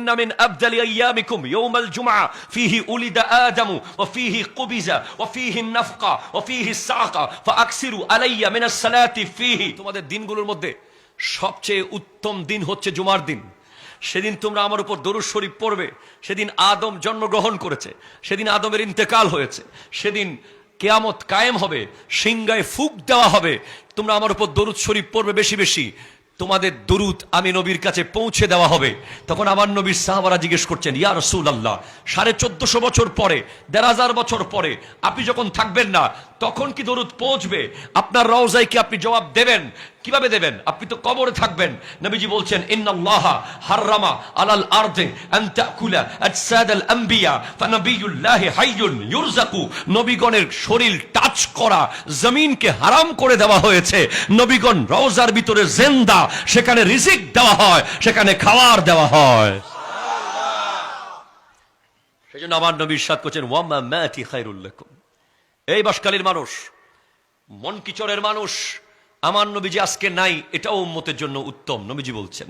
ইন্না মিন আফদালি আইয়ামিকুম ইয়াউমাল জুমআ ফীহি উলিদা আদামু ওয়া ফীহি কুবিজা ওয়া ফীহি নাফকা ওয়া ফীহি সাকা ফাআকসিরু আলাইয়া মিনাস সালাতি ফীহি। তোমাদের দিনগুলোর মধ্যে সবচেয়ে উত্তম দিন হচ্ছে জুমার দিন। সেদিন তোমরা আমার উপর দরুদ শরীফ পড়বে। সেদিন আদম জন্মগ্রহণ করেছে, সেদিন আদমের ইন্তেকাল হয়েছে, সেদিন কিয়ামত কায়েম হবে, সিংহায় ফুঁক দেওয়া হবে। তোমরা আমার উপর দরুদ শরীফ পড়বে বেশি বেশি, তোমাদের দরুদ আমি নবীর কাছে পৌঁছে দেওয়া হবে। তখন আমার নবীর সাহাবারা জিজ্ঞেস করছেন, ইয়া রাসূলুল্লাহ, 1450 বছর পরে, 1500 বছর পরে আপনি যখন থাকবেন না, তখন কি দরুদ পৌঁছবে? আপনার রওজায় কি আপনি জবাব দেবেন? কিভাবে দেবেন? আপনি তো কবরে থাকবেন। নবীজি বলছেন, ইন্নাল্লাহা হাররামা আলাল আরদি আন তাকুলা আজসাদাল আম্বিয়া ফানাবিয়ুল্লাহি হাইয়ুন ইউরযাকু। নবীগণের শরীর টাচ করা জমিনকে হারাম করে দেওয়া হয়েছে। নবীগণ রওজার ভিতরে জিন্দা, সেখানে রিজিক দেওয়া হয়, সেখানে খাবার দেওয়া হয়। সেজন্য আমার নবী ইরশাদ করেছেন, ওয়া মা মাতি খায়রুল লাকুম। এই বাসকালীর মানুষ, মনকিচরের মানুষ, আমার নবীজি আজকে নাই, এটাও উম্মতের জন্য উত্তম। নবীজি বলছেন